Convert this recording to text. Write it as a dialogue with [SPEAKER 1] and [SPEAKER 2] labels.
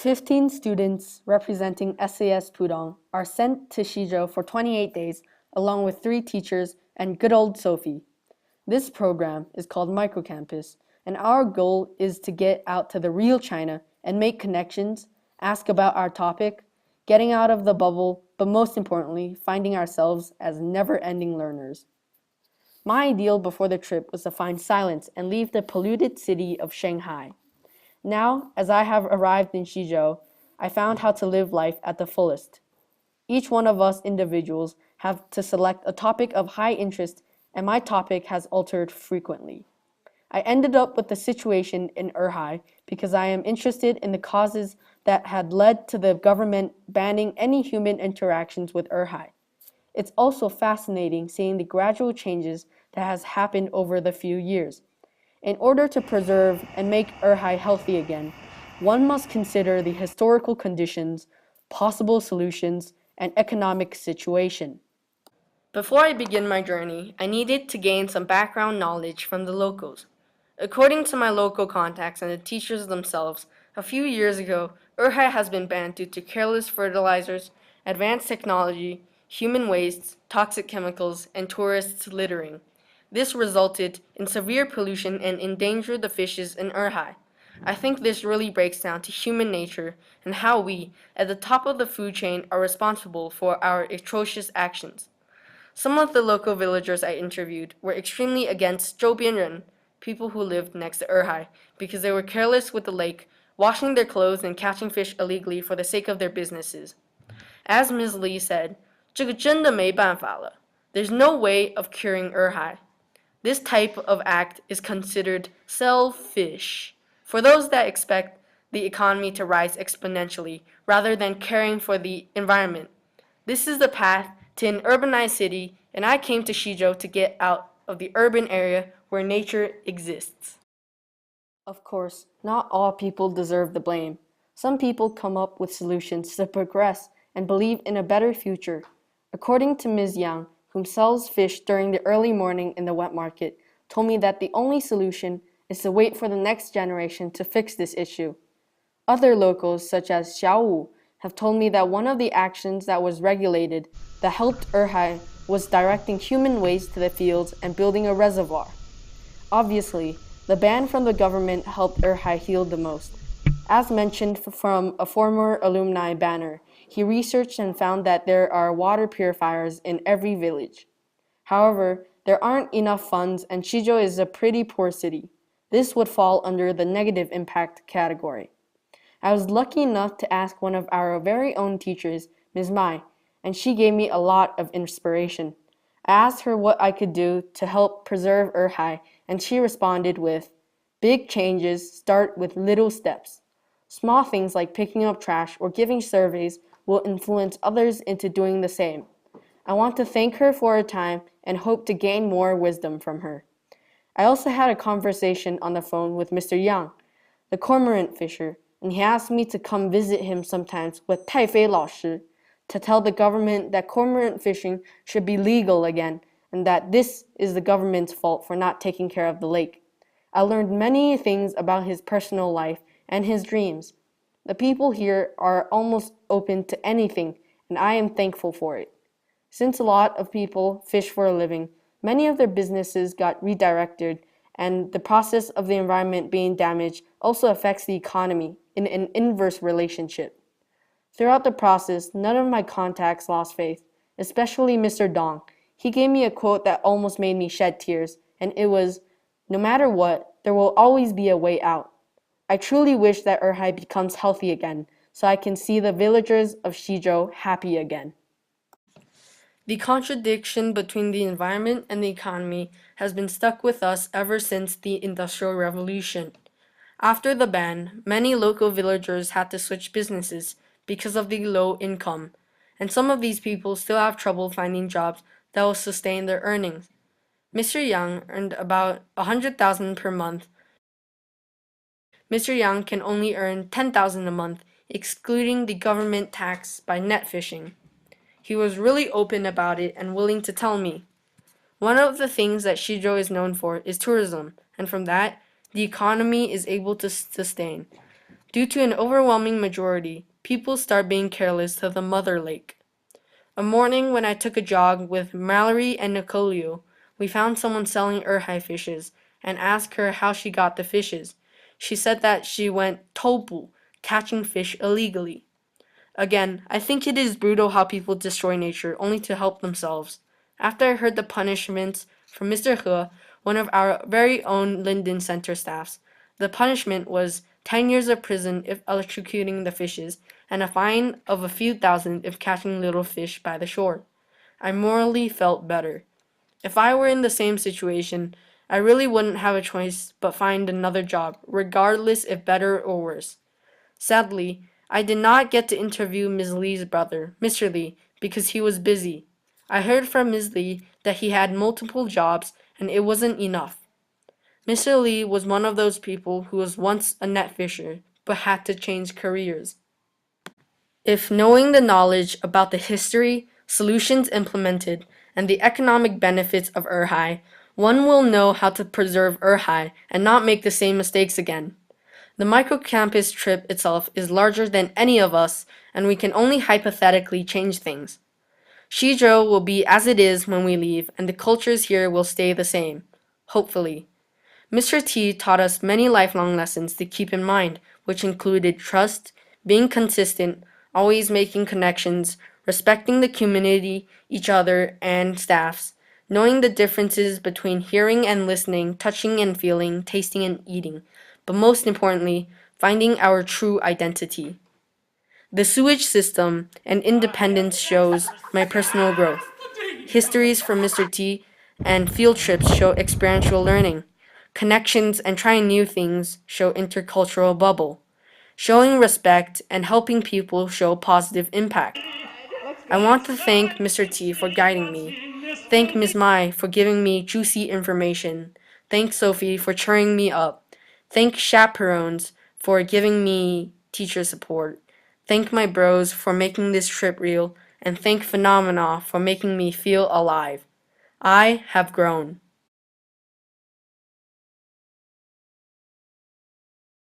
[SPEAKER 1] 15 students representing SAS Pudong are sent to Shizhou for 28 days along with 3 teachers and good old Sophie. This program is called Microcampus, and our goal is to get out to the real China and make connections, ask about our topic, getting out of the bubble, but most importantly, finding ourselves as never-ending learners. My ideal before the trip was to find silence and leave the polluted city of Shanghai. Now, as I have arrived in Shizhou, I found how to live life at the fullest. Each one of us individuals have to select a topic of high interest, and my topic has altered frequently. I ended up with the situation in ErHai because I am interested in the causes that had led to the government banning any human interactions with ErHai. It's also fascinating seeing the gradual changes that has happened over the few years. In order to preserve and make ErHai healthy again, one must consider the historical conditions, possible solutions, and economic situation. Before I begin my journey, I needed to gain some background knowledge from the locals. According to my local contacts and the teachers themselves, a few years ago, ErHai has been banned due to careless fertilizers, advanced technology, human wastes, toxic chemicals, and tourists littering. This resulted in severe pollution and endangered the fishes in ErHai. I think this really breaks down to human nature and how we, at the top of the food chain, are responsible for our atrocious actions. Some of the local villagers I interviewed were extremely against 周边人, people who lived next to ErHai, because they were careless with the lake, washing their clothes and catching fish illegally for the sake of their businesses. As Ms. Lee said, 这个真的没办法了. There's no way of curing ErHai. This type of act is considered selfish for those that expect the economy to rise exponentially rather than caring for the environment. This is the path to an urbanized city, and I came to Shizhou to get out of the urban area where nature exists. Of course, not all people deserve the blame. Some people come up with solutions to progress and believe in a better future. According to Ms. Yang, whom sells fish during the early morning in the wet market, told me that the only solution is to wait for the next generation to fix this issue. Other locals, such as Xiao Wu, have told me that one of the actions that was regulated that helped ErHai was directing human waste to the fields and building a reservoir. Obviously, the ban from the government helped ErHai heal the most. As mentioned from a former alumni banner, he researched and found that there are water purifiers in every village. However, there aren't enough funds and Shizhou is a pretty poor city. This would fall under the negative impact category. I was lucky enough to ask one of our very own teachers, Ms. Mai, and she gave me a lot of inspiration. I asked her what I could do to help preserve ErHai, and she responded with, "Big changes start with little steps. Small things like picking up trash or giving surveys will influence others into doing the same." I want to thank her for her time and hope to gain more wisdom from her. I also had a conversation on the phone with Mr. Yang, the cormorant fisher, and he asked me to come visit him sometimes with Taifei 老师 to tell the government that cormorant fishing should be legal again and that this is the government's fault for not taking care of the lake. I learned many things about his personal life and his dreams. The people here are almost open to anything, and I am thankful for it. Since a lot of people fish for a living, many of their businesses got redirected, and the process of the environment being damaged also affects the economy in an inverse relationship. Throughout the process, none of my contacts lost faith, especially Mr. Dong. He gave me a quote that almost made me shed tears, and it was, "No matter what, there will always be a way out." I truly wish that ErHai becomes healthy again, so I can see the villagers of Shizhou happy again. The contradiction between the environment and the economy has been stuck with us ever since the Industrial Revolution. After the ban, many local villagers had to switch businesses because of the low income, and some of these people still have trouble finding jobs that will sustain their earnings. Mr. Yang earned about 100,000 per month. Mr. Yang can only earn 10,000 a month, excluding the government tax by net fishing. He was really open about it and willing to tell me. One of the things that Shizhou is known for is tourism, and from that, the economy is able to sustain. Due to an overwhelming majority, people start being careless to the mother lake. A morning when I took a jog with Mallory and Nicolio, we found someone selling ErHai fishes and asked her how she got the fishes. She said that she went topu, catching fish illegally. Again, I think it is brutal how people destroy nature only to help themselves. After I heard the punishments from Mr. He, one of our very own Linden Center staffs, the punishment was 10 years of prison if electrocuting the fishes, and a fine of a few thousand if catching little fish by the shore. I morally felt better. If I were in the same situation, I really wouldn't have a choice but find another job, regardless if better or worse. Sadly, I did not get to interview Ms. Lee's brother, Mr. Lee, because he was busy. I heard from Ms. Lee that he had multiple jobs and it wasn't enough. Mr. Lee was one of those people who was once a net fisher but had to change careers. If knowing the knowledge about the history, solutions implemented, and the economic benefits of ErHai, one will know how to preserve ErHai and not make the same mistakes again. The microcampus trip itself is larger than any of us, and we can only hypothetically change things. Shizhou will be as it is when we leave, and the cultures here will stay the same. Hopefully. Mr. T taught us many lifelong lessons to keep in mind, which included trust, being consistent, always making connections, respecting the community, each other, and staffs, knowing the differences between hearing and listening, touching and feeling, tasting and eating, but most importantly, finding our true identity. The sewage system and independence shows my personal growth. Histories from Mr. T and field trips show experiential learning. Connections and trying new things show intercultural bubble. Showing respect and helping people show positive impact. I want to thank Mr. T for guiding me. Thank Ms. Mai for giving me juicy information. Thank Sophie for cheering me up. Thank chaperones for giving me teacher support. Thank my bros for making this trip real. And thank Phenomena for making me feel alive. I have grown.